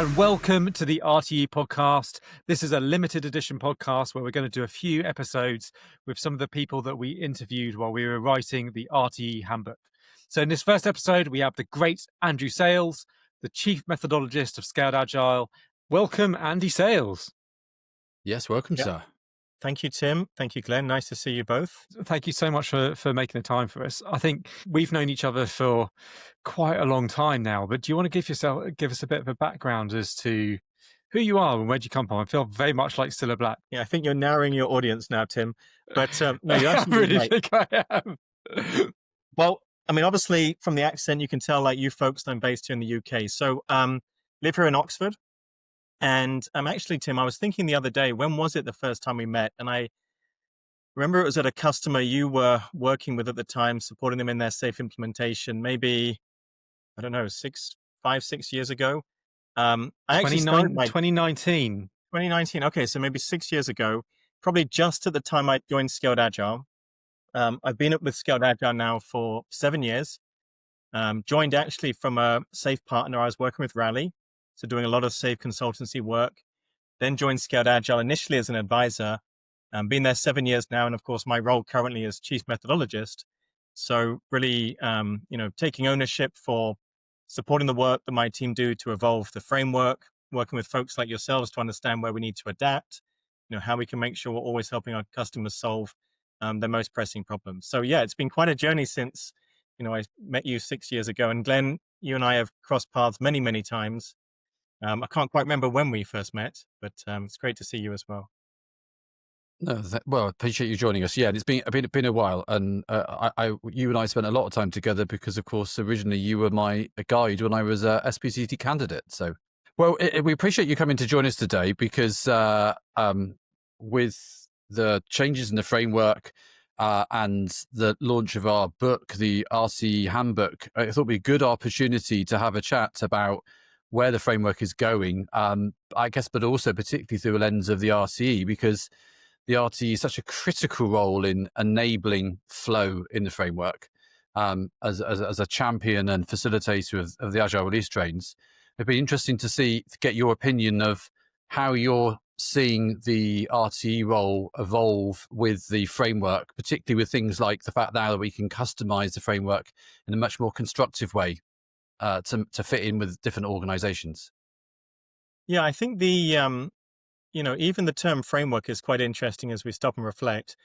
and welcome to the RTE podcast. This is a limited edition podcast where we're going to do a few episodes with some of the people that we interviewed while we were writing the RTE handbook. So in this first episode, we have the great Andrew Sales, the chief methodologist of Scaled Agile. Welcome, Andy Sales. Yes, welcome, sir. Thank you, Tim. Thank you, Glenn. Nice to see you both. Thank you so much for making the time for us. I think we've known each other for quite a long time now, but do you want to give us a bit of a background as to who you are and where do you come from? I feel very much like Still a Black. Yeah, I think you're narrowing your audience now, Tim. But no, you're absolutely I really think I am. Well, I mean, obviously from the accent, you can tell like you folks, I'm based here in the UK. So live here in Oxford. And actually, Tim, I was thinking the other day, when was it the first time we met? And I remember it was at a customer you were working with at the time, supporting them in their safe implementation, maybe, I don't know, 5, 6 years ago. I actually started 2019. 2019. Okay, so maybe 6 years ago, probably just at the time I joined Scaled Agile. I've been with Scaled Agile now for 7 years. Joined actually from a safe partner. I was working with Rally. So doing a lot of safe consultancy work, then joined Scaled Agile initially as an advisor, been there 7 years now. And of course, my role currently is chief methodologist. So really, taking ownership for supporting the work that my team do to evolve the framework, working with folks like yourselves to understand where we need to adapt, how we can make sure we're always helping our customers solve their most pressing problems. So yeah, it's been quite a journey since, I met you 6 years ago. And Glenn, you and I have crossed paths many, many times. I can't quite remember when we first met, but it's great to see you as well. No, well, appreciate you joining us. Yeah, it's been a while, and you and I spent a lot of time together because, of course, originally you were my guide when I was a SPCT candidate. So, well, we appreciate you coming to join us today because with the changes in the framework and the launch of our book, the RTE handbook, I thought it'd be a good opportunity to have a chat about where the framework is going, I guess, but also particularly through a lens of the RTE, because the RTE is such a critical role in enabling flow in the framework. As a champion and facilitator of the Agile release trains, it'd be interesting to get your opinion of how you're seeing the RTE role evolve with the framework, particularly with things like the fact now that we can customize the framework in a much more constructive way. To fit in with different organizations. Yeah, I think the, even the term framework is quite interesting as we stop and reflect.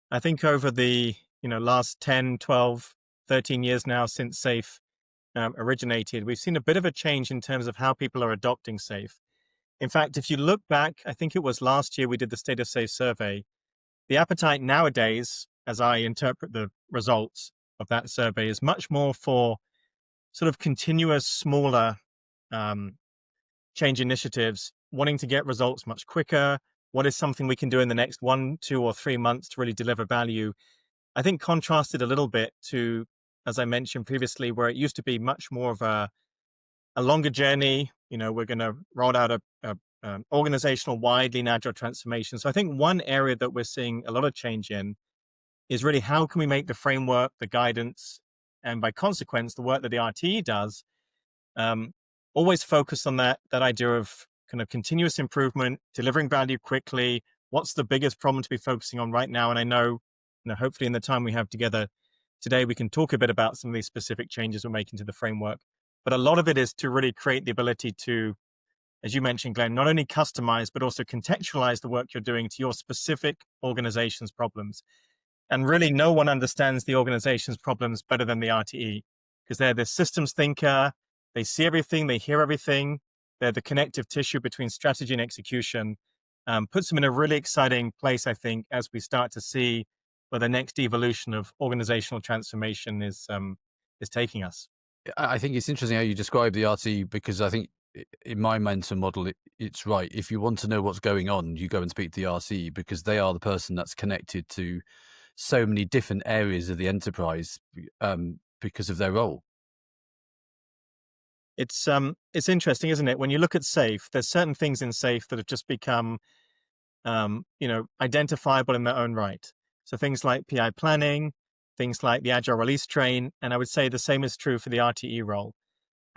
I think over the, last 10, 12, 13 years now since SAFE originated, we've seen a bit of a change in terms of how people are adopting SAFE. In fact, if you look back, I think it was last year we did the State of SAFE survey. The appetite nowadays, as I interpret the results of that survey, is much more for sort of continuous, smaller change initiatives, wanting to get results much quicker. What is something we can do in the next 1, 2, or 3 months to really deliver value? I think contrasted a little bit to, as I mentioned previously, where it used to be much more of a longer journey. We're going to roll out a organizational wide lean agile transformation. So I think one area that we're seeing a lot of change in is really how can we make the framework, the guidance, and by consequence, the work that the RTE does, always focus on that idea of kind of continuous improvement, delivering value quickly. What's the biggest problem to be focusing on right now? And I know, hopefully in the time we have together today, we can talk a bit about some of these specific changes we're making to the framework. But a lot of it is to really create the ability to, as you mentioned, Glenn, not only customize, but also contextualize the work you're doing to your specific organization's problems. And really, no one understands the organization's problems better than the RTE, because they're the systems thinker. They see everything, they hear everything. They're the connective tissue between strategy and execution. Puts them in a really exciting place, I think, as we start to see where the next evolution of organizational transformation is taking us. I think it's interesting how you describe the RTE, because I think in my mentor model, it's right. If you want to know what's going on, you go and speak to the RTE, because they are the person that's connected to so many different areas of the enterprise because of their role. It's interesting, isn't it? When you look at SAFE, there's certain things in SAFE that have just become, identifiable in their own right. So things like PI planning, things like the Agile release train, and I would say the same is true for the RTE role.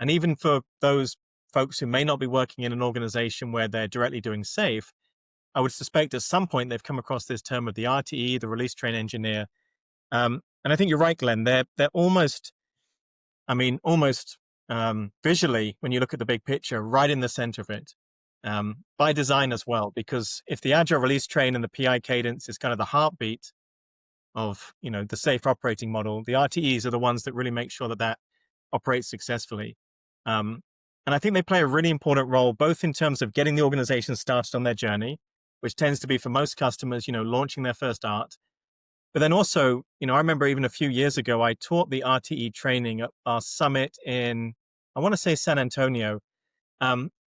And even for those folks who may not be working in an organization where they're directly doing safe, I would suspect at some point they've come across this term of the RTE, the release train engineer. And I think you're right, Glenn. They're almost, visually, when you look at the big picture, right in the center of it, by design as well. Because if the agile release train and the PI cadence is kind of the heartbeat of the safe operating model, the RTEs are the ones that really make sure that that operates successfully. And I think they play a really important role, both in terms of getting the organization started on their journey, which tends to be for most customers, launching their first art. But then also, I remember even a few years ago, I taught the RTE training at our summit in, I want to say San Antonio.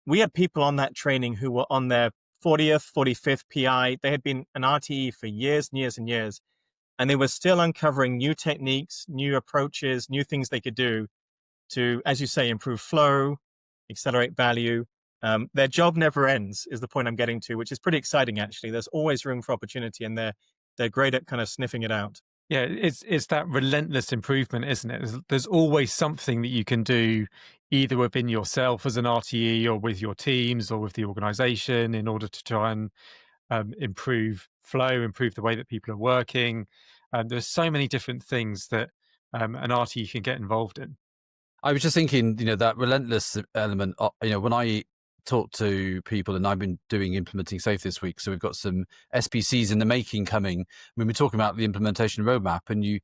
We had people on that training who were on their 40th, 45th PI. They had been an RTE for years and years and years, and they were still uncovering new techniques, new approaches, new things they could do to, as you say, improve flow, accelerate value. Their job never ends, is the point I'm getting to, which is pretty exciting, actually. There's always room for opportunity, and they're great at kind of sniffing it out. Yeah, it's that relentless improvement, isn't it? There's always something that you can do, either within yourself as an RTE or with your teams or with the organization, in order to try and improve flow, improve the way that people are working. There's so many different things that an RTE can get involved in. I was just thinking, that relentless element, when I talk to people, and I've been doing implementing safe this week, so we've got some SPCs in the making coming. We're talking about the implementation roadmap, and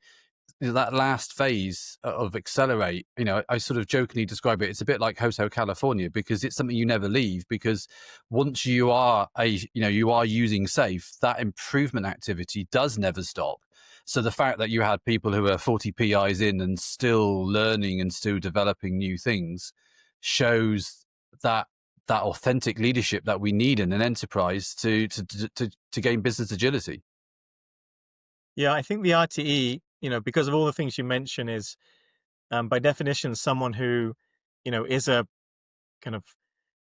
that last phase of accelerate, I sort of jokingly describe it, it's a bit like Hotel California, because it's something you never leave, because once you are using safe, that improvement activity does never stop. So the fact that you had people who are 40 PIs in and still learning and still developing new things shows that authentic leadership that we need in an enterprise to gain business agility. Yeah, I think the RTE, because of all the things you mention, is by definition someone who, is a kind of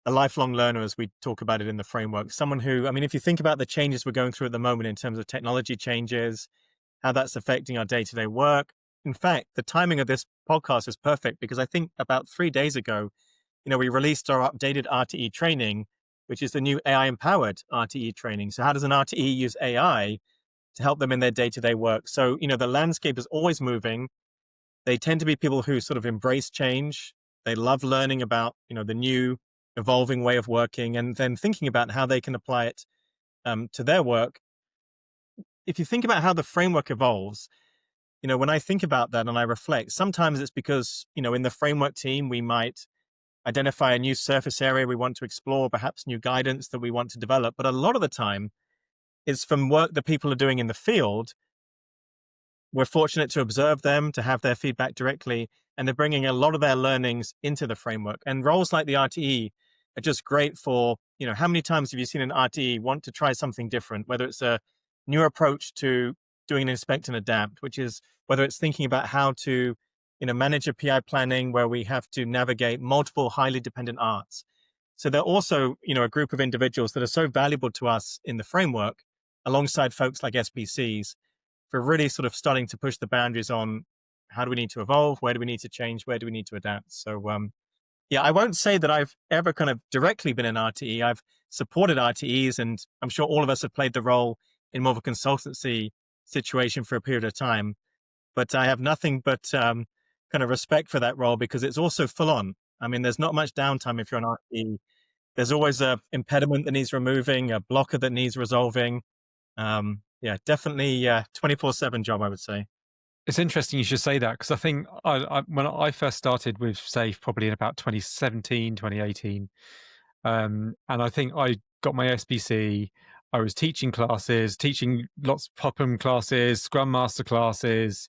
a lifelong learner, as we talk about it in the framework. Someone who, if you think about the changes we're going through at the moment in terms of technology changes, how that's affecting our day-to-day work. In fact, the timing of this podcast is perfect, because I think about 3 days ago, we released our updated RTE training, which is the new AI-empowered RTE training. So how does an RTE use AI to help them in their day-to-day work? So, the landscape is always moving. They tend to be people who sort of embrace change. They love learning about, the new evolving way of working, and then thinking about how they can apply it to their work. If you think about how the framework evolves, when I think about that and I reflect, sometimes it's because, in the framework team, we might identify a new surface area we want to explore, perhaps new guidance that we want to develop. But a lot of the time, it's from work that people are doing in the field. We're fortunate to observe them, to have their feedback directly, and they're bringing a lot of their learnings into the framework. And roles like the RTE are just great for, how many times have you seen an RTE want to try something different, whether it's a new approach to doing an inspect and adapt, which is whether it's thinking about how to, manage a PI planning where we have to navigate multiple highly dependent arts. So they're also, a group of individuals that are so valuable to us in the framework, alongside folks like SPCs, for really sort of starting to push the boundaries on how do we need to evolve, where do we need to change, where do we need to adapt. So, yeah, I won't say that I've ever kind of directly been an RTE. I've supported RTEs, and I'm sure all of us have played the role in more of a consultancy situation for a period of time. But I have nothing but kind of respect for that role, because it's also full on. There's not much downtime if you're an RTE. There's always a impediment that needs removing, a blocker that needs resolving. Yeah, definitely 24/7 job, I would say. It's interesting you should say that, because I think when I first started with SAFE, probably in about 2017, 2018, and I think I got my SBC. I was teaching classes, teaching lots of Popham classes, Scrum Master classes,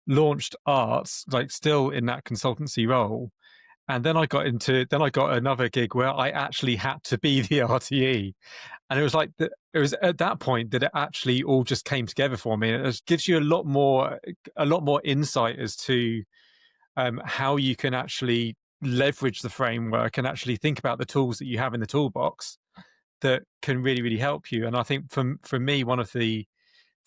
launched arts, like still in that consultancy role. And then I got another gig where I actually had to be the RTE. And it was like, it was at that point that it actually all just came together for me. And it gives you a lot more insight as to how you can actually leverage the framework and actually think about the tools that you have in the toolbox that can really, really help you. And I think for me, one of the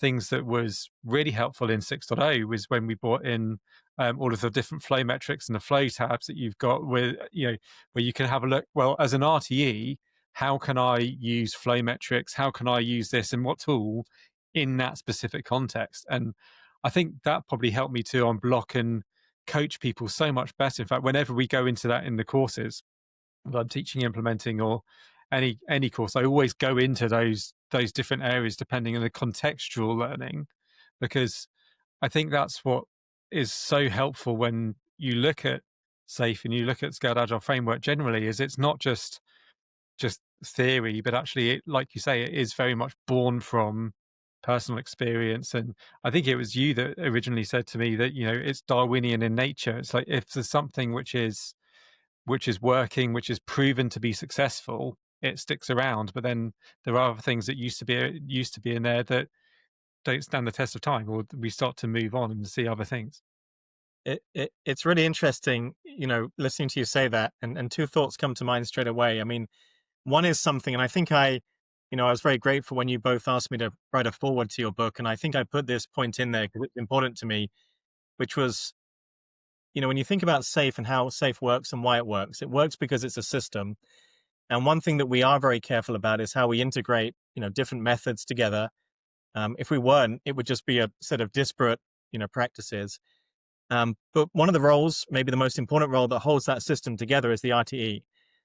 things that was really helpful in 6.0 was when we brought in all of the different flow metrics and the flow tabs that you've got with, where you can have a look, well, as an RTE, how can I use flow metrics? How can I use this and what tool in that specific context? And I think that probably helped me to unblock and coach people so much better. In fact, whenever we go into that in the courses that I'm teaching, implementing, or any course, I always go into those different areas depending on the contextual learning, because I think that's what is so helpful when you look at SAFe and you look at Scaled Agile framework generally, is it's not just theory, but actually, like you say, it is very much born from personal experience. And I think it was you that originally said to me that, it's Darwinian in nature. It's like, if there's something which is working, which is proven to be successful, it sticks around. But then there are other things that used to be in there that don't stand the test of time, or we start to move on and see other things. It's really interesting, listening to you say that, and two thoughts come to mind straight away. I mean, one is something, and I think I was very grateful when you both asked me to write a foreword to your book, and I think I put this point in there because it's important to me, which was, when you think about SAFe and how SAFe works and why it works because it's a system. And one thing that we are very careful about is how we integrate, different methods together. If we weren't, it would just be a set of disparate, practices. But one of the roles, maybe the most important role that holds that system together, is the RTE.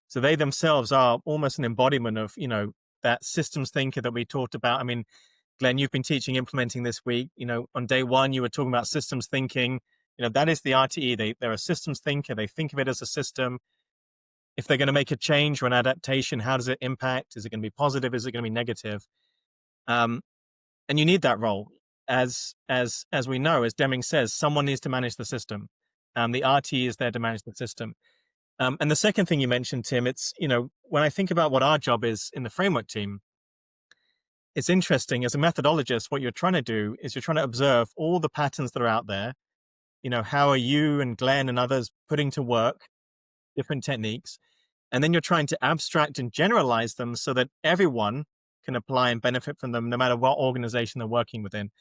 So they themselves are almost an embodiment of, that systems thinker that we talked about. I mean, Glenn, you've been teaching implementing this week. On day one, you were talking about systems thinking. That is the RTE. They're a systems thinker. They think of it as a system. If they're going to make a change or an adaptation, how does it impact? Is it going to be positive? Is it going to be negative? And you need that role. As we know, as Deming says, someone needs to manage the system. The RTE is there to manage the system. And the second thing you mentioned, Tim, it's, when I think about what our job is in the framework team, it's interesting. As a methodologist, what you're trying to do is you're trying to observe all the patterns that are out there. How are you and Glenn and others putting to work different techniques? And then you're trying to abstract and generalize them so that everyone can apply and benefit from them, no matter what organization they're working within.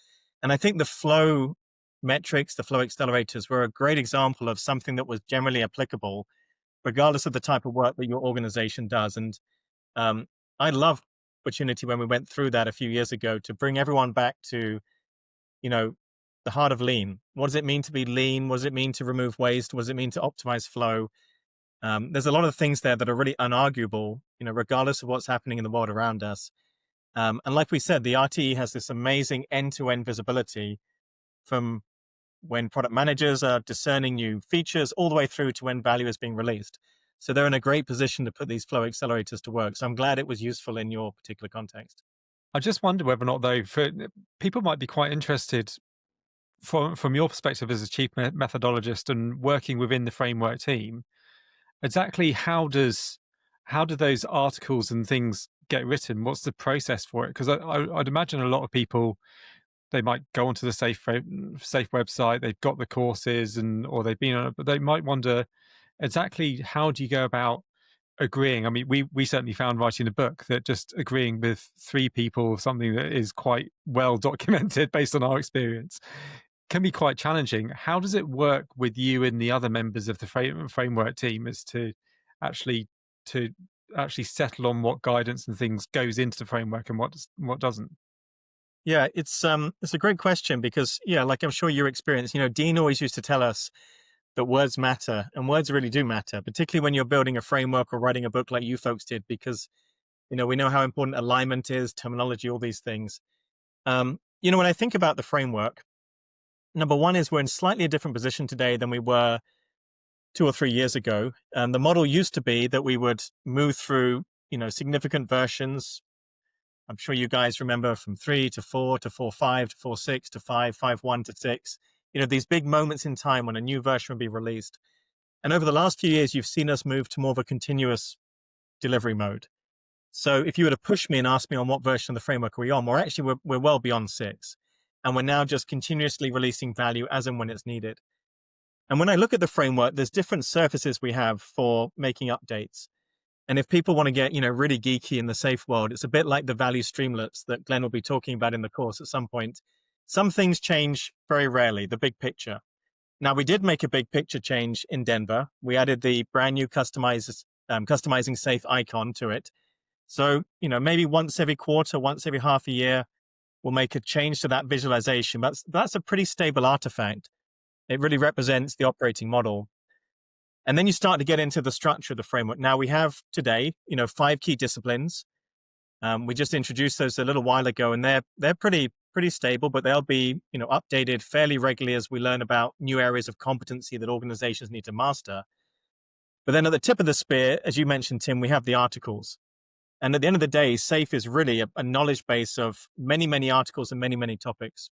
And I think the flow metrics, the flow accelerators, were a great example of something that was generally applicable, regardless of the type of work that your organization does. And I loved the opportunity when we went through that a few years ago to bring everyone back to, the heart of lean. What does it mean to be lean? What does it mean to remove waste? What does it mean to optimize flow? There's a lot of things there that are really unarguable, regardless of what's happening in the world around us. And like we said, the RTE has this amazing end-to-end visibility from when product managers are discerning new features all the way through to when value is being released. So they're in a great position to put these flow accelerators to work. So I'm glad it was useful in your particular context. I just wonder whether or not, though, people might be quite interested from your perspective as a chief methodologist and working within the framework team, exactly how do those articles and things get written? What's the process for it? Because I'd imagine a lot of people, they might go onto the SAFe website, they've got the courses or they've been on it, but they might wonder exactly how do you go about agreeing. I mean, we certainly found writing the book that just agreeing with three people, something that is quite well documented based on our experience, can be quite challenging. How does it work with you and the other members of the framework team as to actually settle on what guidance and things goes into the framework and what doesn't? Yeah, it's a great question because, like I'm sure your experience, Dean always used to tell us that words matter, and words really do matter, particularly when you're building a framework or writing a book like you folks did, because, we know how important alignment is, terminology, all these things. When I think about the framework, number one is we're in slightly a different position today than we were 2 or 3 years ago. The model used to be that we would move through, significant versions. I'm sure you guys remember from 3 to 4 to 4.5 to 4.6 to 5.1 to 6. These big moments in time when a new version would be released. And over the last few years, you've seen us move to more of a continuous delivery mode. So if you were to push me and ask me on what version of the framework are we on, we're well beyond 6. And we're now just continuously releasing value as and when it's needed. And when I look at the framework, there's different surfaces we have for making updates. And if people want to get, really geeky in the SAFe world, it's a bit like the value streamlets that Glenn will be talking about in the course at some point. Some things change very rarely, the big picture. Now, we did make a big picture change in Denver. We added the brand new customizing safe icon to it. So, maybe once every quarter, once every half a year, we'll make a change to that visualization. That's a pretty stable artifact. It really represents the operating model. And then you start to get into the structure of the framework. Now we have today, 5 key disciplines. We just introduced those a little while ago, and they're pretty stable, but they'll be, updated fairly regularly as we learn about new areas of competency that organizations need to master. But then at the tip of the spear, as you mentioned, Tim, we have the articles. And at the end of the day, SAFE is really a knowledge base of many, many articles and many, many topics.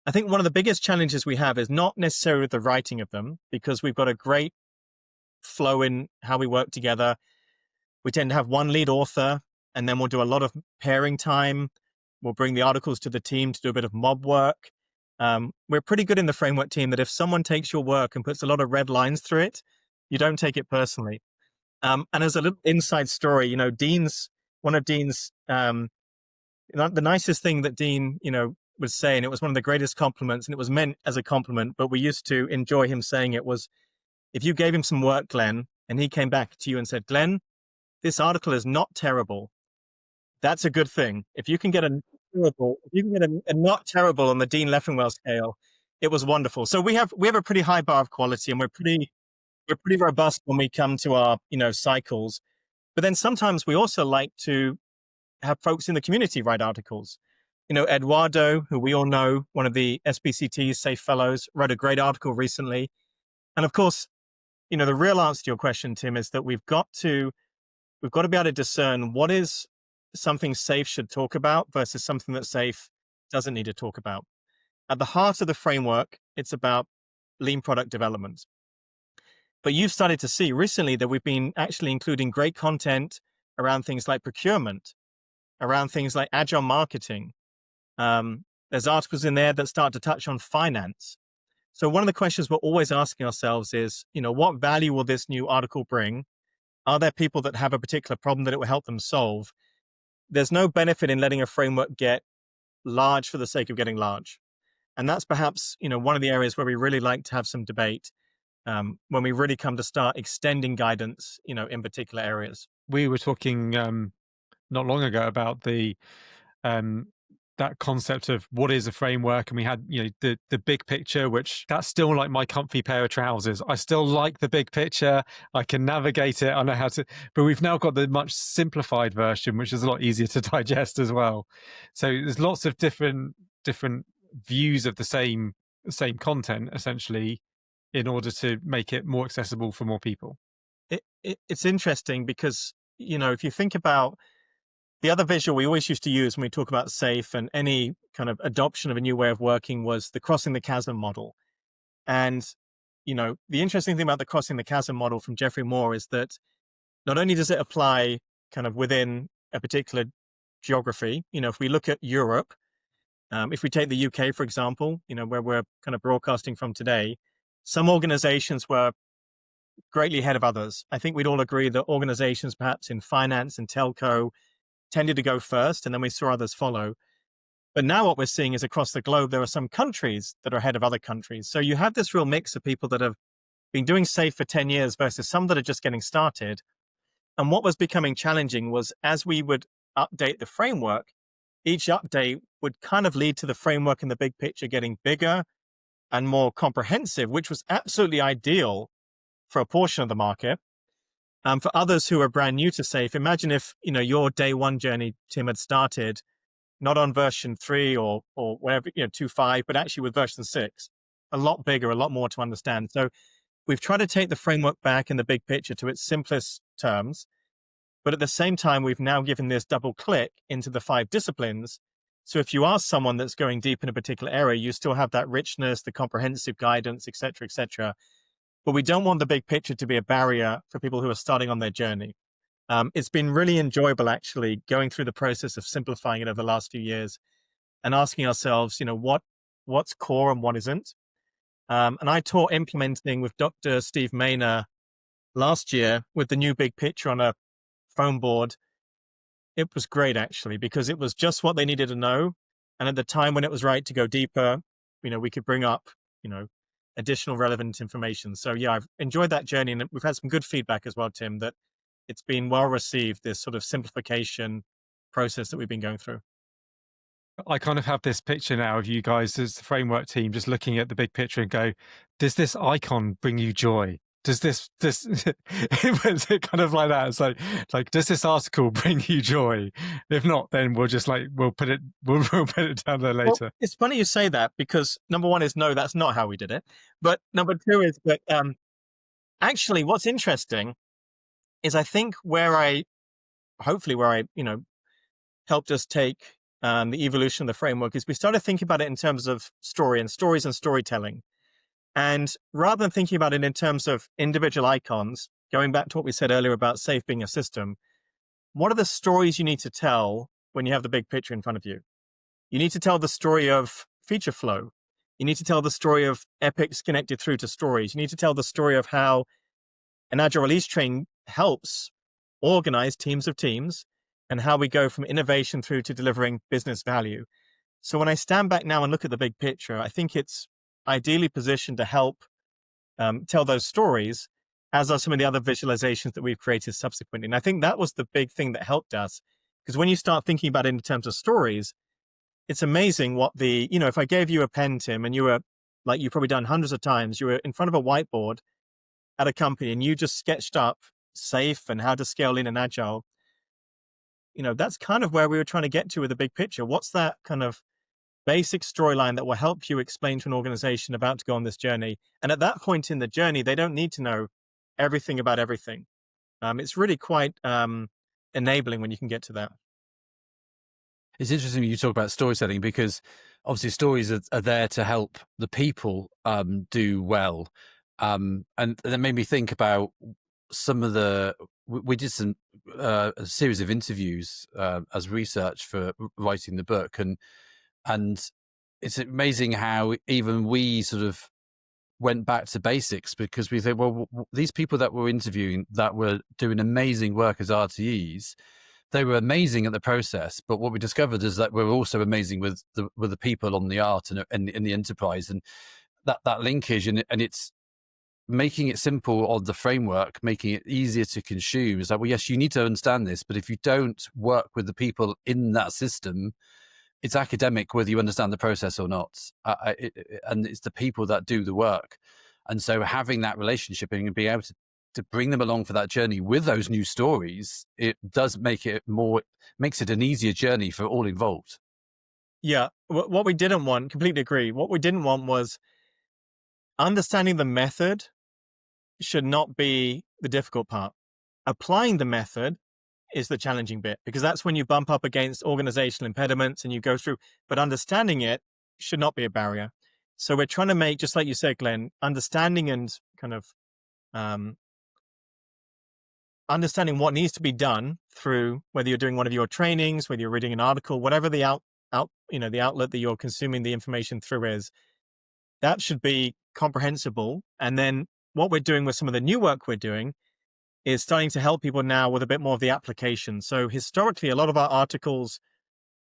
I think one of the biggest challenges we have is not necessarily the writing of them, because we've got a great flow in how we work together. We tend to have one lead author, and then we'll do a lot of pairing time. We'll bring the articles to the team to do a bit of mob work. We're pretty good in the framework team that if someone takes your work and puts a lot of red lines through it, you don't take it personally. And as a little inside story, one of Dean's, the nicest thing that Dean, was saying, it was one of the greatest compliments, and it was meant as a compliment, but we used to enjoy him saying it, was if you gave him some work, Glenn, and he came back to you and said, Glenn, this article is not terrible, that's a good thing. If you can get a not terrible on the Dean Leffingwell scale, it was wonderful. So we have a pretty high bar of quality, and we're pretty robust when we come to our, cycles. But then sometimes we also like to have folks in the community write articles. Eduardo, who we all know, one of the SBCT's SAFE fellows, wrote a great article recently. And of course, the real answer to your question, Tim, is that we've got to be able to discern what is something SAFE should talk about versus something that SAFE doesn't need to talk about. At the heart of the framework, it's about lean product development. But you've started to see recently that we've been actually including great content around things like procurement, around things like agile marketing. There's articles in there that start to touch on finance. So one of the questions we're always asking ourselves is, what value will this new article bring? Are there people that have a particular problem that it will help them solve? There's no benefit in letting a framework get large for the sake of getting large. And that's perhaps, one of the areas where we really like to have some debate when we really come to start extending guidance, in particular areas. We were talking not long ago about the that concept of what is a framework, and we had the big picture, which that's still like my comfy pair of trousers. I still like the big picture, I can navigate it, I know how to, but we've now got the much simplified version, which is a lot easier to digest as well. So there's lots of different views of the same content, essentially, in order to make it more accessible for more people. It's interesting because if you think about the other visual we always used to use when we talk about SAFE and any kind of adoption of a new way of working was the crossing the chasm model. And, the interesting thing about the crossing the chasm model from Geoffrey Moore is that not only does it apply kind of within a particular geography, if we look at Europe, if we take the UK, for example, where we're kind of broadcasting from today, some organizations were greatly ahead of others. I think we'd all agree that organizations perhaps in finance and telco tended to go first, and then we saw others follow. But now what we're seeing is across the globe, there are some countries that are ahead of other countries. So you have this real mix of people that have been doing SAFE for 10 years versus some that are just getting started. And what was becoming challenging was as we would update the framework, each update would kind of lead to the framework and the big picture getting bigger and more comprehensive, which was absolutely ideal for a portion of the market. For others who are brand new to SAFE, imagine if, your day one journey, Tim, had started not on version 3 or whatever, 2.5, but actually with version 6, a lot bigger, a lot more to understand. So we've tried to take the framework back in the big picture to its simplest terms, but at the same time, we've now given this double click into the 5 disciplines. So if you are someone that's going deep in a particular area, you still have that richness, the comprehensive guidance, et cetera, et cetera. But we don't want the big picture to be a barrier for people who are starting on their journey. It's been really enjoyable, actually, going through the process of simplifying it over the last few years and asking ourselves, what's core and what isn't. And I taught implementing with Dr. Steve Maynor last year with the new big picture on a foam board. It was great, actually, because it was just what they needed to know. And at the time when it was right to go deeper, we could bring up, additional relevant information. So yeah, I've enjoyed that journey, and we've had some good feedback as well, Tim, that it's been well received, this sort of simplification process that we've been going through. I kind of have this picture now of you guys as the framework team just looking at the big picture and go, does this icon bring you joy? Does this it was kind of like that. It's like, does this article bring you joy? If not, then we'll just we'll put it we'll put it down there Well, later. it's funny you say that, because number one is no, that's not how we did it. But number two is that actually what's interesting is I think hopefully where I, helped us take the evolution of the framework is we started thinking about it in terms of stories and storytelling. And rather than thinking about it in terms of individual icons, going back to what we said earlier about SAFe being a system, what are the stories you need to tell when you have the big picture in front of you? You need to tell the story of feature flow. You need to tell the story of epics connected through to stories. You need to tell the story of how an agile release train helps organize teams of teams and how we go from innovation through to delivering business value. So when I stand back now and look at the big picture, I think it's ideally positioned to help tell those stories, as are some of the other visualizations that we've created subsequently. And I think that was the big thing that helped us, because when you start thinking about it in terms of stories, it's amazing what if I gave you a pen, Tim, and you were, like you've probably done hundreds of times, you were in front of a whiteboard at a company and you just sketched up SAFe and how to scale in an agile, that's kind of where we were trying to get to with the big picture. What's that kind of basic storyline that will help you explain to an organization about to go on this journey? And at that point in the journey, they don't need to know everything about everything. It's really quite enabling when you can get to that. It's interesting when you talk about storytelling, because obviously stories are there to help the people do well. And that made me think about some of we did a series of interviews as research for writing the book, and it's amazing how even we sort of went back to basics, because we think, well, these people that we're interviewing that were doing amazing work as RTEs, they were amazing at the process, but what we discovered is that we're also amazing with the people on the art and in the enterprise, and that linkage, and it's making it simple on the framework, making it easier to consume. Is like, well, yes, you need to understand this, but if you don't work with the people in that system, it's academic whether you understand the process or not. And it's the people that do the work. And so having that relationship and being able to bring them along for that journey with those new stories, it does makes it an easier journey for all involved. Yeah. What we didn't want, completely agree. What we didn't want was understanding the method should not be the difficult part. Applying the method is the challenging bit, because that's when you bump up against organizational impediments and you go through, but understanding it should not be a barrier. So we're trying to make, just like you said, Glenn, understanding and kind of understanding what needs to be done through whether you're doing one of your trainings, whether you're reading an article, whatever the the outlet that you're consuming the information through is, that should be comprehensible. And then what we're doing with some of the new work we're doing is starting to help people now with a bit more of the application. So historically, a lot of our articles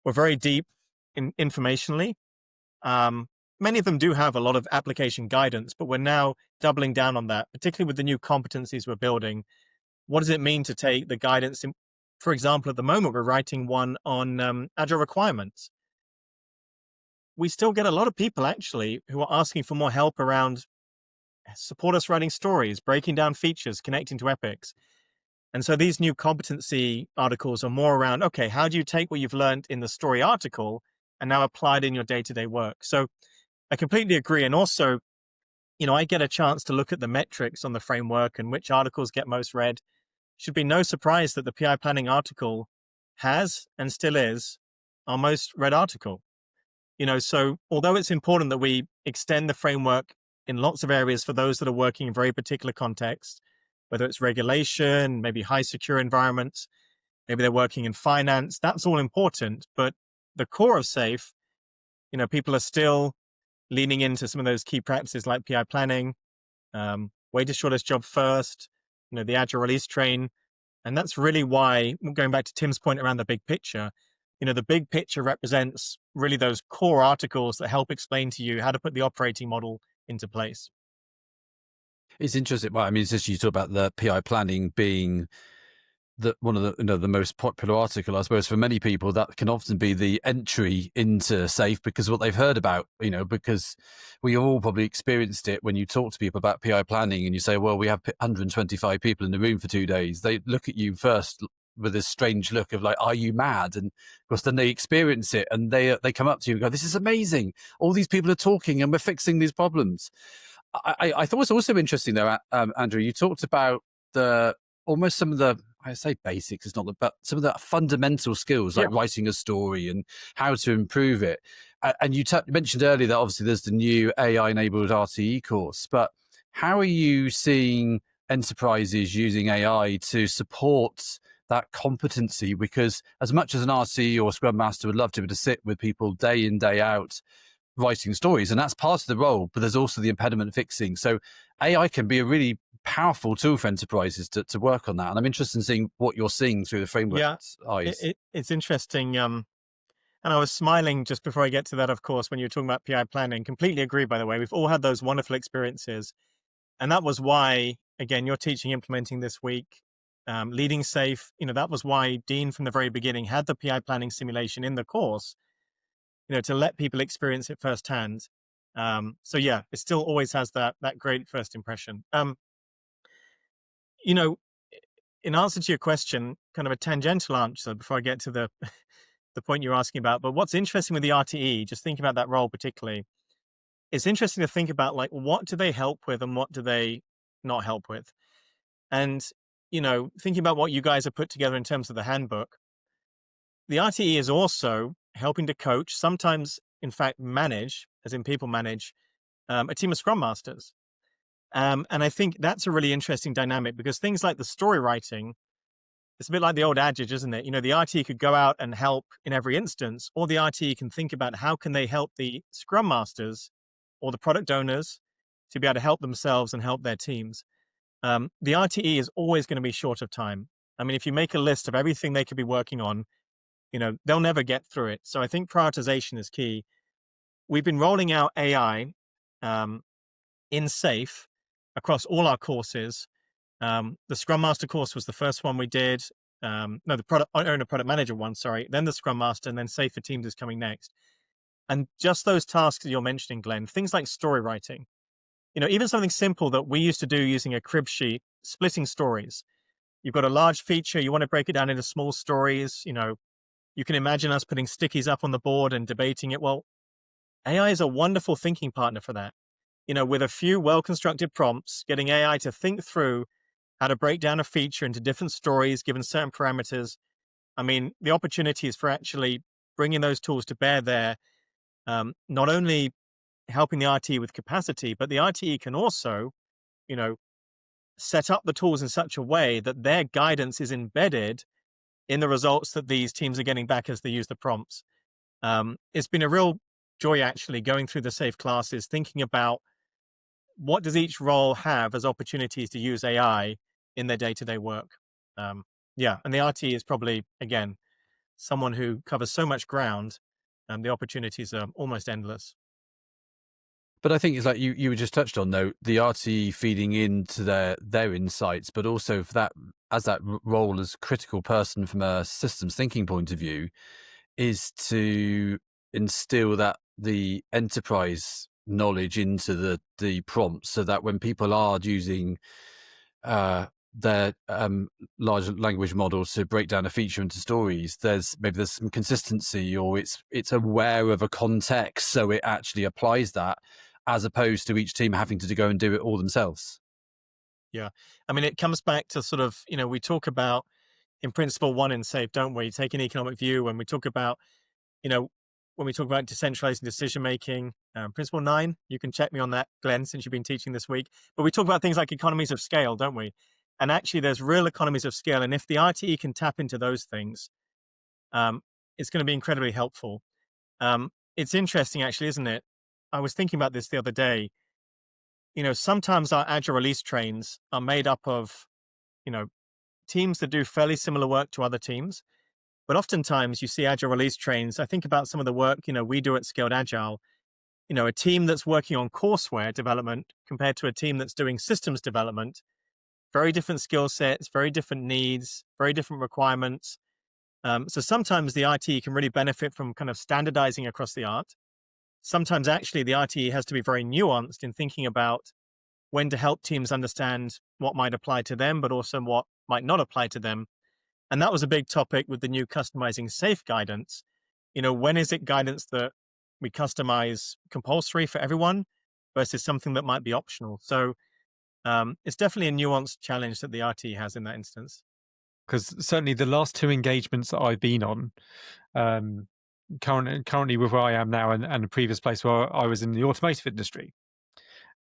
were very deep informationally. Many of them do have a lot of application guidance, but we're now doubling down on that, particularly with the new competencies we're building. What does it mean to take the guidance? For example, at the moment, we're writing one on agile requirements. We still get a lot of people actually who are asking for more help around support us writing stories, breaking down features, connecting to epics. And so these new competency articles are more around, okay, how do you take what you've learned in the story article and now apply it in your day-to-day work? So I completely agree. And also, I get a chance to look at the metrics on the framework and which articles get most read. Should be no surprise that the PI planning article has and still is our most read article. So although it's important that we extend the framework in lots of areas for those that are working in very particular contexts, whether it's regulation, maybe high secure environments, maybe they're working in finance, that's all important. But the core of SAFe, people are still leaning into some of those key practices like PI planning, way to shortest job first, the agile release train. And that's really why, going back to Tim's point around the big picture, the big picture represents really those core articles that help explain to you how to put the operating model into place. It's interesting. Well, I mean, it's just you talk about the PI planning being one of the most popular article. I suppose for many people that can often be the entry into SAFe because what they've heard about, because we all probably experienced it when you talk to people about PI planning and you say, well, we have 125 people in the room for 2 days. They look at you first with this strange look of like, are you mad? And of course, then they experience it and they come up to you and go, this is amazing. All these people are talking and we're fixing these problems. I thought it was also interesting though, Andrew, you talked about almost some of the, I say basics, it's not but some of the fundamental skills like writing a story and how to improve it. And you mentioned earlier that obviously there's the new AI-enabled RTE course, but how are you seeing enterprises using AI to support that competency? Because as much as an RTE or Scrum Master would love to be able to sit with people day in, day out, writing stories, and that's part of the role, but there's also the impediment fixing. So AI can be a really powerful tool for enterprises to work on that. And I'm interested in seeing what you're seeing through the framework's eyes. It's interesting. And I was smiling just before I get to that, of course, when you were talking about PI planning. Completely agree, by the way. We've all had those wonderful experiences. And that was why, again, you're teaching implementing this week, leading SAFe. That was why Dean from the very beginning had the PI planning simulation in the course, to let people experience it firsthand. So yeah, it still always has that great first impression. In answer to your question, kind of a tangential answer before I get to the the point you're asking about, but what's interesting with the RTE, just thinking about that role particularly, it's interesting to think about like what do they help with and what do they not help with. And thinking about what you guys have put together in terms of the handbook, the RTE is also helping to coach, sometimes in fact manage, as in people manage, a team of Scrum Masters. And I think that's a really interesting dynamic because things like the story writing, it's a bit like the old adage, isn't it? The RTE could go out and help in every instance, or the RTE can think about how can they help the Scrum Masters or the product owners to be able to help themselves and help their teams. The RTE is always going to be short of time. I mean, if you make a list of everything they could be working on, they'll never get through it. So I think prioritization is key. We've been rolling out AI in SAFe across all our courses. The Scrum Master course was the first one we did. No, the product manager one, sorry. Then the Scrum Master, and then SAFe for Teams is coming next. And just those tasks that you're mentioning, Glenn, things like story writing, even something simple that we used to do using a crib sheet, splitting stories. You've got a large feature, you want to break it down into small stories. You can imagine us putting stickies up on the board and debating it. Well, AI is a wonderful thinking partner for that. With a few well-constructed prompts, getting AI to think through how to break down a feature into different stories given certain parameters. I mean, the opportunities for actually bringing those tools to bear there, not only helping the RTE with capacity, but the RTE can also, set up the tools in such a way that their guidance is embedded in the results that these teams are getting back as they use the prompts. It's been a real joy actually going through the SAFe classes, thinking about what does each role have as opportunities to use AI in their day-to-day work. And the RTE is probably, again, someone who covers so much ground, the opportunities are almost endless. But I think it's like you just touched on, though, the RTE feeding into their insights, but also for that as that role as critical person from a systems thinking point of view, is to instill the enterprise knowledge into the prompts, so that when people are using their large language models to break down a feature into stories, there's some consistency, or it's aware of a context, so it actually applies that, as opposed to each team having to go and do it all themselves. Yeah. I mean, it comes back to sort of, we talk about in principle 1 in SAFe, don't we? Take an economic view when we talk about, when we talk about decentralizing decision making. Principle 9, you can check me on that, Glenn, since you've been teaching this week. But we talk about things like economies of scale, don't we? And actually, there's real economies of scale. And if the RTE can tap into those things, it's going to be incredibly helpful. It's interesting, actually, isn't it? I was thinking about this the other day. Sometimes our agile release trains are made up of, teams that do fairly similar work to other teams. But oftentimes you see agile release trains. I think about some of the work, we do at Scaled Agile. a team that's working on courseware development compared to a team that's doing systems development, very different skill sets, very different needs, very different requirements. So sometimes the RTE can really benefit from kind of standardizing across the art. Sometimes actually the RTE has to be very nuanced in thinking about when to help teams understand what might apply to them, but also what might not apply to them. And that was a big topic with the new customizing safe guidance. When is it guidance that we customize compulsory for everyone versus something that might be optional? So it's definitely a nuanced challenge that the RTE has in that instance. Because certainly the last two engagements that I've been on, currently with where I am now and the previous place where I was in the automotive industry,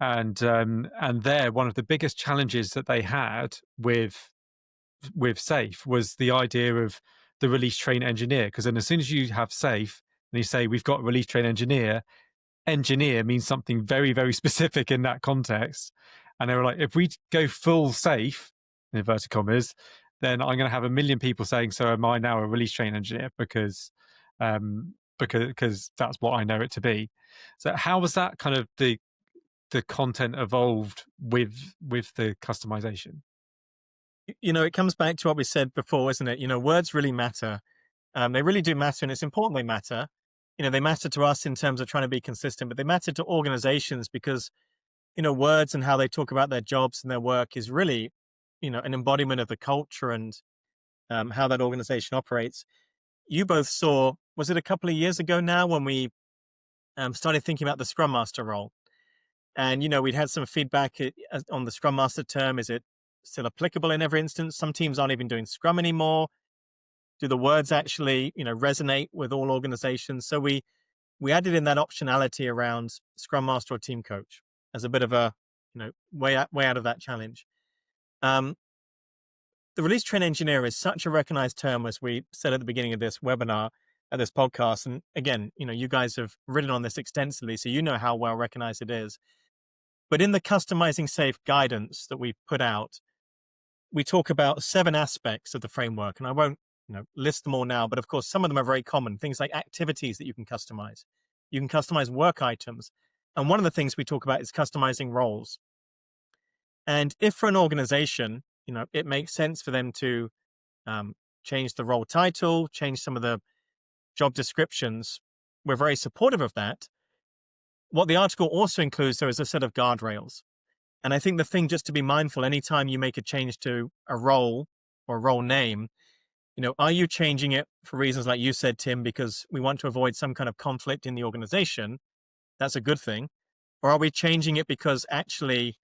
and there one of the biggest challenges that they had with safe was the idea of the release train engineer. Because then as soon as you have safe and you say we've got a release train engineer means something very, very specific in that context. And they were like, if we go full safe, in inverted commas, then I'm going to have a million people saying, so am I now a release train engineer? Because that's what I know it to be. So how was that kind of the content evolved with the customization? It comes back to what we said before, isn't it? Words really matter. They really do matter, and it's important they matter. They matter to us in terms of trying to be consistent, but they matter to organizations because, words and how they talk about their jobs and their work is really, an embodiment of the culture and how that organization operates. You both saw, was it a couple of years ago now when we started thinking about the Scrum Master role? And, we'd had some feedback on the Scrum Master term. Is it still applicable in every instance? Some teams aren't even doing Scrum anymore. Do the words actually, resonate with all organizations? So we added in that optionality around Scrum Master or Team Coach as a bit of a, way out of that challenge. The release train engineer is such a recognized term, as we said at the beginning of this webinar, at this podcast. And again, you guys have written on this extensively, so you know how well recognized it is. But in the customizing safe guidance that we put out, we talk about 7 aspects of the framework, and I won't list them all now, but of course, some of them are very common. Things like activities that you can customize. You can customize work items. And one of the things we talk about is customizing roles. And if for an organization, it makes sense for them to change the role title, change some of the job descriptions, we're very supportive of that. What the article also includes, though, is a set of guardrails. And I think the thing just to be mindful anytime you make a change to a role or role name, are you changing it for reasons like you said, Tim, because we want to avoid some kind of conflict in the organization? That's a good thing. Or are we changing it because actually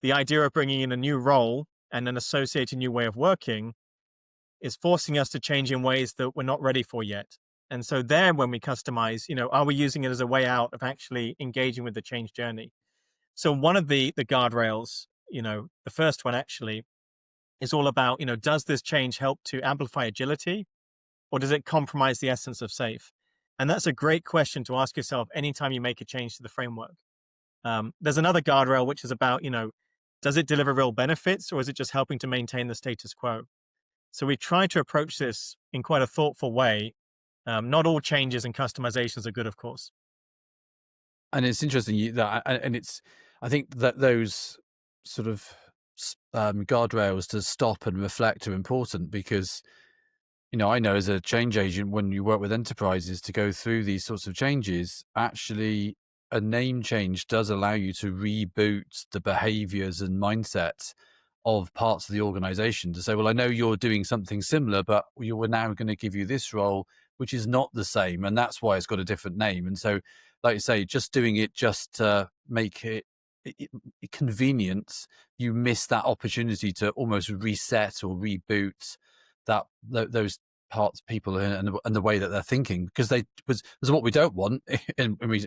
the idea of bringing in a new role and an associated new way of working is forcing us to change in ways that we're not ready for yet? And so there, when we customize, are we using it as a way out of actually engaging with the change journey? So one of the guardrails, the first one actually, is all about, does this change help to amplify agility, or does it compromise the essence of safe? And that's a great question to ask yourself anytime you make a change to the framework. There's another guardrail, which is about, does it deliver real benefits, or is it just helping to maintain the status quo? So we try to approach this in quite a thoughtful way. Not all changes and customizations are good, of course. And it's interesting that, and I think that those sort of guardrails to stop and reflect are important because, I know as a change agent, when you work with enterprises to go through these sorts of changes, actually a name change does allow you to reboot the behaviors and mindsets of parts of the organization to say, well, I know you're doing something similar, but we're now going to give you this role, which is not the same. And that's why it's got a different name. And so, like you say, just doing it just to make it convenient, you miss that opportunity to almost reset or reboot those parts, people, and the way that they're thinking, because was what we don't want. And we,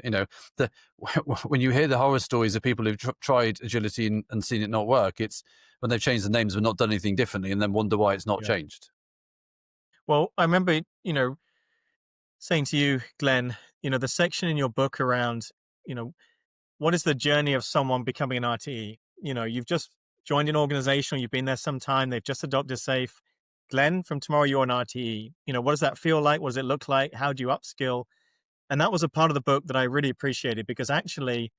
when you hear the horror stories of people who've tried agility and seen it not work, it's when they've changed the names but not done anything differently, and then wonder why it's not changed. Well, I remember, saying to you, Glenn, the section in your book around, what is the journey of someone becoming an RTE? You've just joined an organization, or you've been there some time, they've just adopted SAFe. Glenn, from tomorrow, you're an RTE. What does that feel like? What does it look like? How do you upskill? And that was a part of the book that I really appreciated because actually,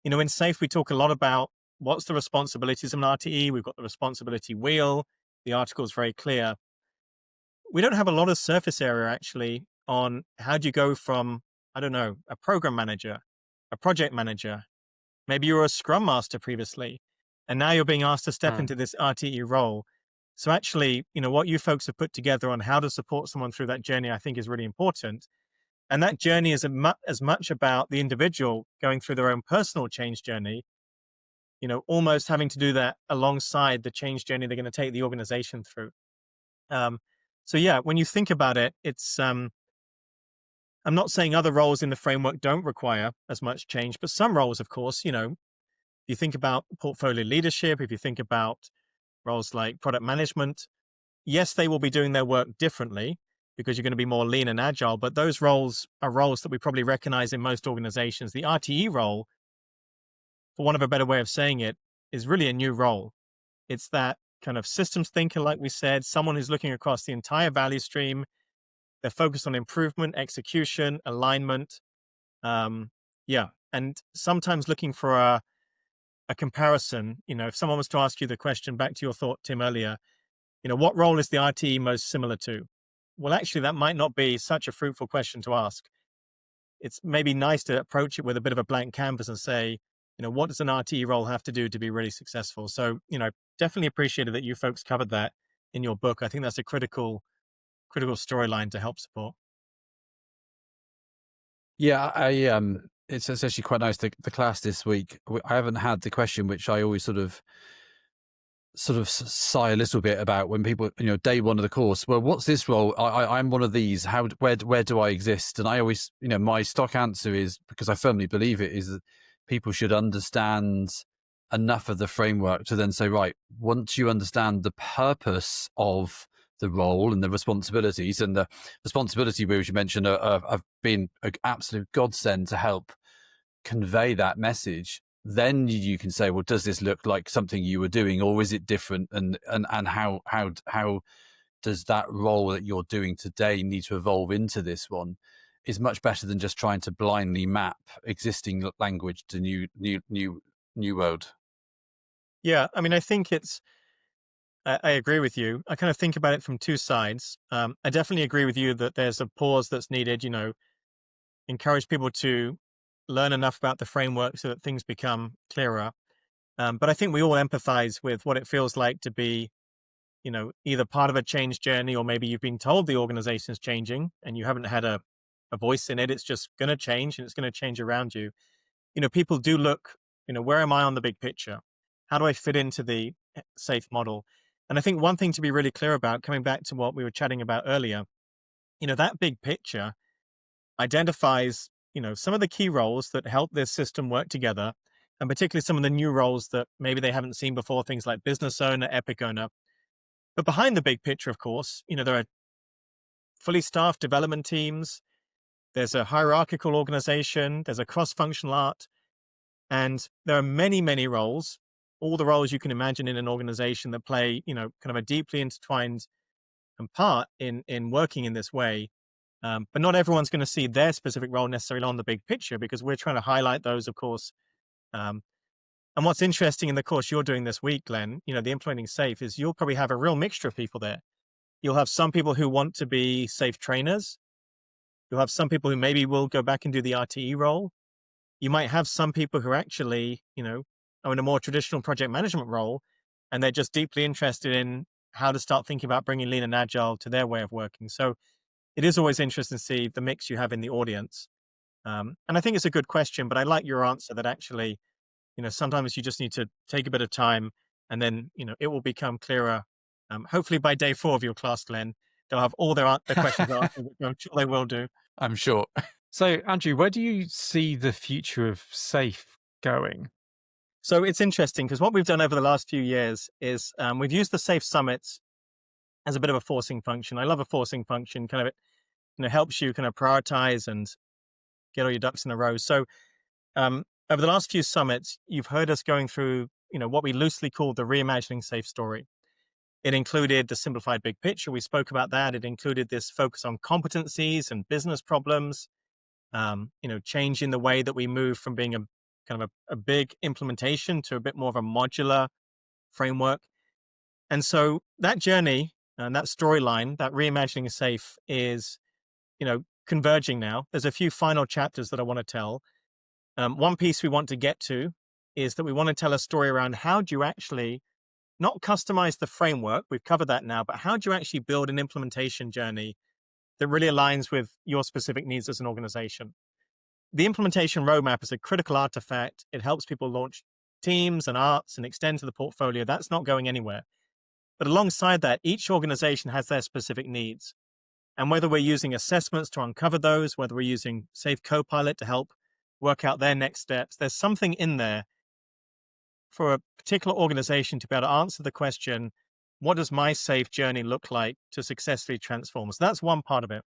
in SAFE, we talk a lot about what's the responsibilities of an RTE. We've got the responsibility wheel. The article is very clear. We don't have a lot of surface area actually on how do you go from, I don't know, a program manager, a project manager. Maybe you were a scrum master previously, and now you're being asked to step into this RTE role. So actually, what you folks have put together on how to support someone through that journey, I think is really important. And that journey is as much about the individual going through their own personal change journey, almost having to do that alongside the change journey they're going to take the organization through. So yeah, when you think about it, it's, I'm not saying other roles in the framework don't require as much change, but some roles, of course, you think about portfolio leadership, if you think about roles like product management, yes, they will be doing their work differently because you're going to be more lean and agile, but those roles are roles that we probably recognize in most organizations. The RTE role, for want of a better way of saying it, is really a new role. It's that kind of systems thinker, like we said, someone who's looking across the entire value stream. They're focused on improvement, execution, alignment. Yeah. And sometimes looking for a comparison, if someone was to ask you the question back to your thought, Tim, earlier, what role is the RTE most similar to? Well, actually, that might not be such a fruitful question to ask. It's maybe nice to approach it with a bit of a blank canvas and say, what does an RTE role have to do to be really successful? So, definitely appreciated that you folks covered that in your book. I think that's a critical storyline to help support. Yeah, it's actually quite nice. The class this week, I haven't had the question which I always sort of sigh a little bit about when people, day one of the course. Well, what's this role? I'm one of these. Where do I exist? And I always, my stock answer is, because I firmly believe it, is that people should understand enough of the framework to then say, right, once you understand the purpose of the role and the responsibilities, and the responsibility wheels you mentioned have been an absolute godsend to help convey that message, then you can say, well, does this look like something you were doing, or is it different? And how does that role that you're doing today need to evolve into this one? Is much better than just trying to blindly map existing language to new world. Yeah, I mean, I think I agree with you. I kind of think about it from two sides. I definitely agree with you that there's a pause that's needed, encourage people to learn enough about the framework so that things become clearer. But I think we all empathize with what it feels like to be, either part of a change journey, or maybe you've been told the organization is changing and you haven't had a voice in it. It's just going to change, and it's going to change around you. People do look, where am I on the big picture? How do I fit into the SAFE model? And I think one thing to be really clear about, coming back to what we were chatting about earlier, that big picture identifies, some of the key roles that help this system work together, and particularly some of the new roles that maybe they haven't seen before, things like business owner, epic owner. But behind the big picture, of course, there are fully staffed development teams. There's a hierarchical organization. There's a cross-functional art. And there are many, many roles, all the roles you can imagine in an organization that play, kind of a deeply intertwined part in working in this way. But not everyone's going to see their specific role necessarily on the big picture, because we're trying to highlight those, of course. And what's interesting in the course you're doing this week, Glenn, the Implementing SAFE, is you'll probably have a real mixture of people there. You'll have some people who want to be SAFE trainers. You'll have some people who maybe will go back and do the RTE role. You might have some people who actually, are in a more traditional project management role, and they're just deeply interested in how to start thinking about bringing lean and agile to their way of working. So it is always interesting to see the mix you have in the audience. And I think it's a good question, but I like your answer that actually, sometimes you just need to take a bit of time, and then, it will become clearer. Hopefully by day 4 of your class, Glenn, they'll have all the questions answered, which I'm sure they will do. I'm sure. So, Andrew, where do you see the future of SAFE going? So it's interesting because what we've done over the last few years is we've used the SAFE summits as a bit of a forcing function. I love a forcing function, kind of, it helps you kind of prioritize and get all your ducks in a row. So over the last few summits, you've heard us going through, what we loosely call the reimagining SAFE story. It included the simplified big picture. We spoke about that. It included this focus on competencies and business problems. changing the way that we move from being a kind of a big implementation to a bit more of a modular framework. And so that journey and that storyline, that reimagining safe is, converging now. There's a few final chapters that I want to tell. One piece we want to get to is that we want to tell a story around how do you actually not customize the framework, we've covered that now, but how do you actually build an implementation journey that really aligns with your specific needs as an organization? The implementation roadmap is a critical artifact. It helps people launch teams and arts and extend to the portfolio. That's not going anywhere. But alongside that, each organization has their specific needs. And whether we're using assessments to uncover those, whether we're using Safe Copilot to help work out their next steps, there's something in there for a particular organization to be able to answer the question, what does my safe journey look like to successfully transform? So that's one part of it.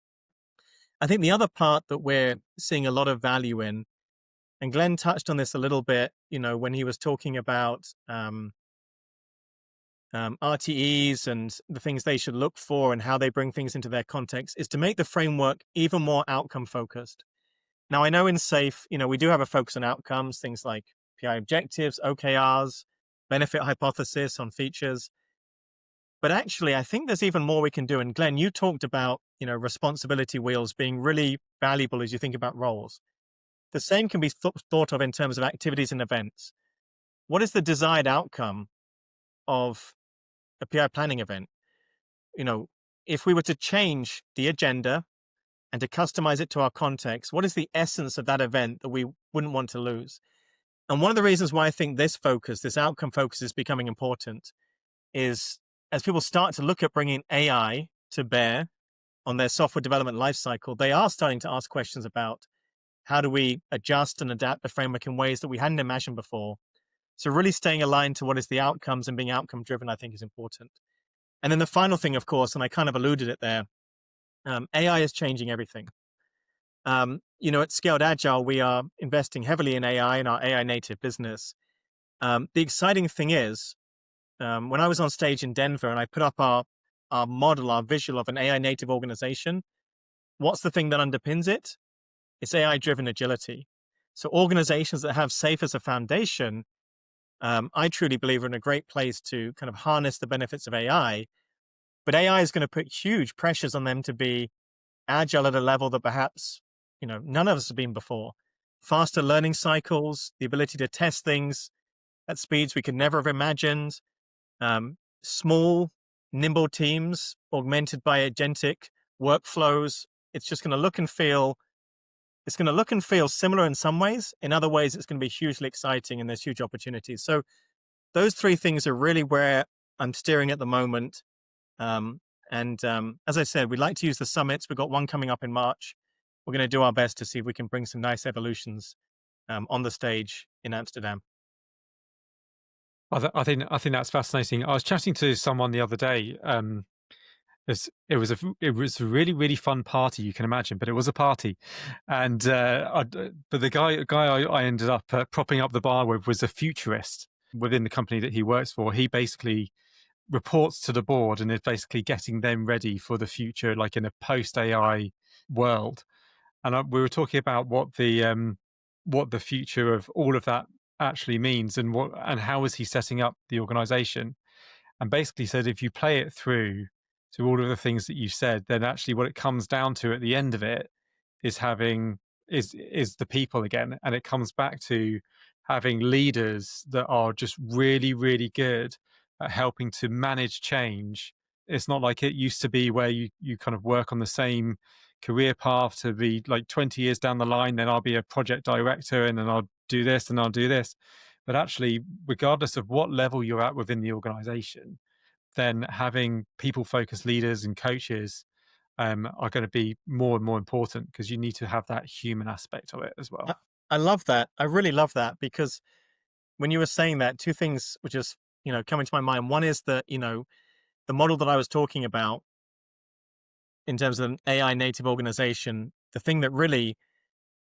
I think the other part that we're seeing a lot of value in, and Glenn touched on this a little bit, when he was talking about RTEs and the things they should look for and how they bring things into their context, is to make the framework even more outcome focused. Now, I know in SAFE, we do have a focus on outcomes, things like PI objectives, OKRs, benefit hypothesis on features. But actually, I think there's even more we can do. And Glenn, you talked about, responsibility wheels being really valuable as you think about roles. The same can be thought of in terms of activities and events. What is the desired outcome of a PI planning event? If we were to change the agenda and to customize it to our context, what is the essence of that event that we wouldn't want to lose? And one of the reasons why I think this outcome focus is becoming important is as people start to look at bringing AI to bear on their software development lifecycle, they are starting to ask questions about how do we adjust and adapt the framework in ways that we hadn't imagined before. So really staying aligned to what is the outcomes and being outcome driven, I think, is important. And then the final thing, of course, and I kind of alluded it there, AI is changing everything. At Scaled Agile, we are investing heavily in AI in our AI native business. The exciting thing is, when I was on stage in Denver and I put up our model, our visual of an AI native organization, what's the thing that underpins it? It's AI-driven agility. So organizations that have SAFE as a foundation, I truly believe are in a great place to kind of harness the benefits of AI. But AI is going to put huge pressures on them to be agile at a level that perhaps none of us have been before. Faster learning cycles, the ability to test things at speeds we could never have imagined, small, nimble teams augmented by agentic workflows. It's just going to look and feel similar in some ways. In other ways, it's going to be hugely exciting and there's huge opportunities. So those three things are really where I'm steering at the moment. As I said, we'd like to use the summits. We've got one coming up in March. We're going to do our best to see if we can bring some nice evolutions on the stage in Amsterdam. I think that's fascinating. I was chatting to someone the other day. It was a really, really fun party, you can imagine, but it was a party, and but the guy I ended up propping up the bar with was a futurist within the company that he works for. He basically reports to the board and is basically getting them ready for the future, like in a post AI world. And we were talking about what the future of all of that actually means and how is he setting up the organization, and basically said if you play it through to all of the things that you said, then actually what it comes down to at the end of it is the people again, and it comes back to having leaders that are just really, really good at helping to manage change. It's not like it used to be where you kind of work on the same career path to be like 20 years down the line, then I'll be a project director and then I'll do this and I'll do this. But actually, regardless of what level you're at within the organization, then having people-focused leaders and coaches are going to be more and more important because you need to have that human aspect of it as well. I love that. I really love that, because when you were saying that, two things were just coming to my mind. One is that the model that I was talking about in terms of an AI native organization, the thing that really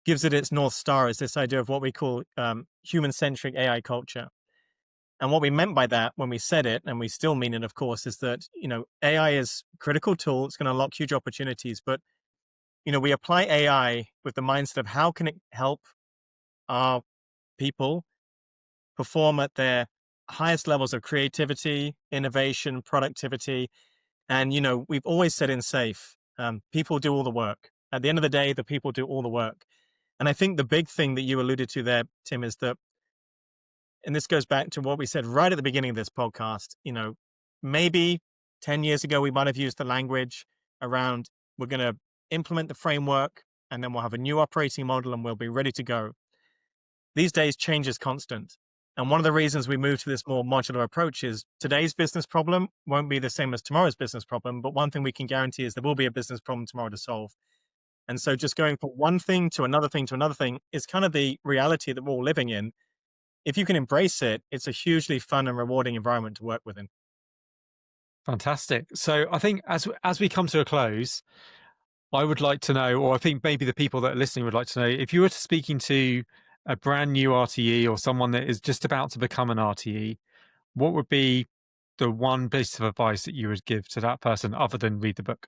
gives it its North Star is this idea of what we call human-centric AI culture. And what we meant by that when we said it, and we still mean it, of course, is that, AI is a critical tool. It's going to unlock huge opportunities. But, we apply AI with the mindset of how can it help our people perform at their highest levels of creativity, innovation, productivity. And, we've always said in SAFE, people do all the work. At the end of the day, the people do all the work. And I think the big thing that you alluded to there, Tim, is that, and this goes back to what we said right at the beginning of this podcast, maybe 10 years ago, we might have used the language around we're going to implement the framework and then we'll have a new operating model and we'll be ready to go. These days, change is constant. And one of the reasons we move to this more modular approach is today's business problem won't be the same as tomorrow's business problem. But one thing we can guarantee is there will be a business problem tomorrow to solve. And so just going from one thing to another thing to another thing is kind of the reality that we're all living in. If you can embrace it, it's a hugely fun and rewarding environment to work within. Fantastic. So I think as we come to a close, I would like to know, or I think maybe the people that are listening would like to know, if you were speaking to a brand new RTE or someone that is just about to become an RTE, what would be the one piece of advice that you would give to that person other than read the book?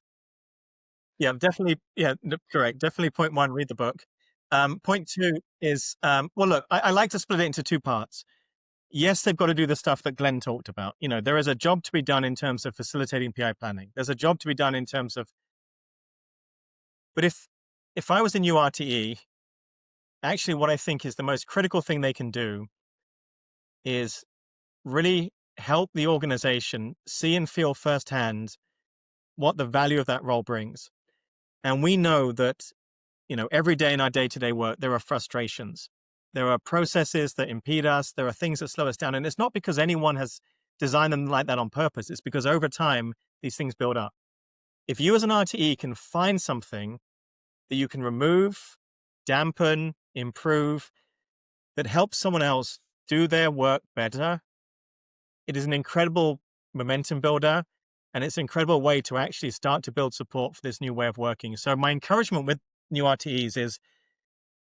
Yeah, definitely. Yeah, correct. Definitely point one, read the book. Point two is, well, look, I like to split it into two parts. Yes, they've got to do the stuff that Glenn talked about. There is a job to be done in terms of facilitating PI planning. There's a job to be done in terms of, but if I was a new RTE, actually what I think is the most critical thing they can do is really help the organization see and feel firsthand what the value of that role brings. And we know that, every day in our day-to-day work, there are frustrations. There are processes that impede us. There are things that slow us down. And it's not because anyone has designed them like that on purpose. It's because over time, these things build up. If you as an RTE can find something that you can remove, dampen, improve, that helps someone else do their work better, it is an incredible momentum builder. And it's an incredible way to actually start to build support for this new way of working. So my encouragement with new RTEs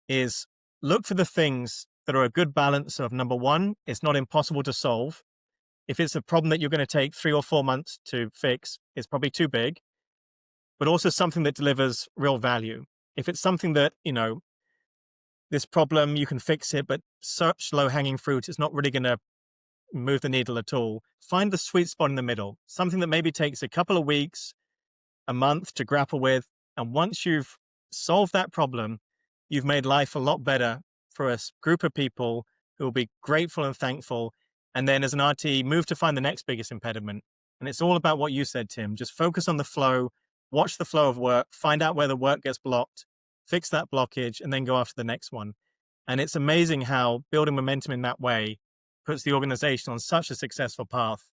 is look for the things that are a good balance of, number one, it's not impossible to solve. If it's a problem that you're going to take 3 or 4 months to fix, it's probably too big, but also something that delivers real value. If it's something that, this problem, you can fix it, but such low hanging fruit, it's not really going to move the needle at all. Find the sweet spot in the middle, something that maybe takes a couple of weeks, a month to grapple with. And once you've solved that problem, you've made life a lot better for a group of people who will be grateful and thankful. And then as an RT, move to find the next biggest impediment. And it's all about what you said, Tim. Just focus on the flow, watch the flow of work, find out where the work gets blocked, fix that blockage, and then go after the next one. And it's amazing how building momentum in that way puts the organization on such a successful path.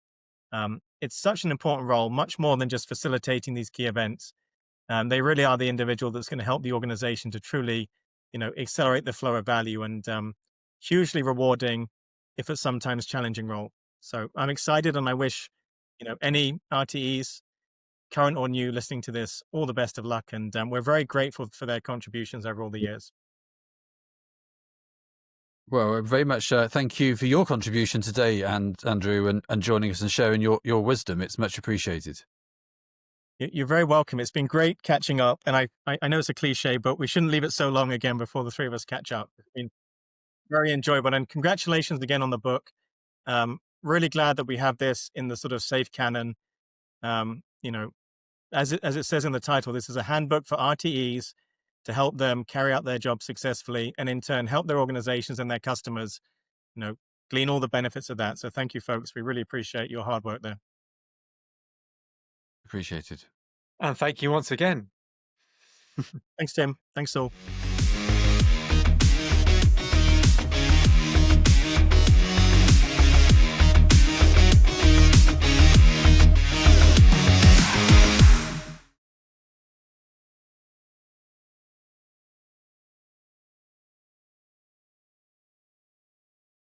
It's such an important role, much more than just facilitating these key events. They really are the individual that's going to help the organization to truly, accelerate the flow of value, and hugely rewarding, if it's sometimes challenging role. So I'm excited, and I wish, any RTEs, current or new, listening to this, all the best of luck. And we're very grateful for their contributions over all the years. Well, very much thank you for your contribution today, and Andrew, and joining us and sharing your wisdom. It's much appreciated. You're very welcome. It's been great catching up. And I know it's a cliche, but we shouldn't leave it so long again before the three of us catch up. It's been very enjoyable. And congratulations again on the book. Really glad that we have this in the sort of safe canon. As it says in the title, this is a handbook for RTEs to help them carry out their job successfully, and in turn help their organizations and their customers, glean all the benefits of that. So thank you, folks. We really appreciate your hard work there. Appreciated. And thank you once again. Thanks, Tim. Thanks, all.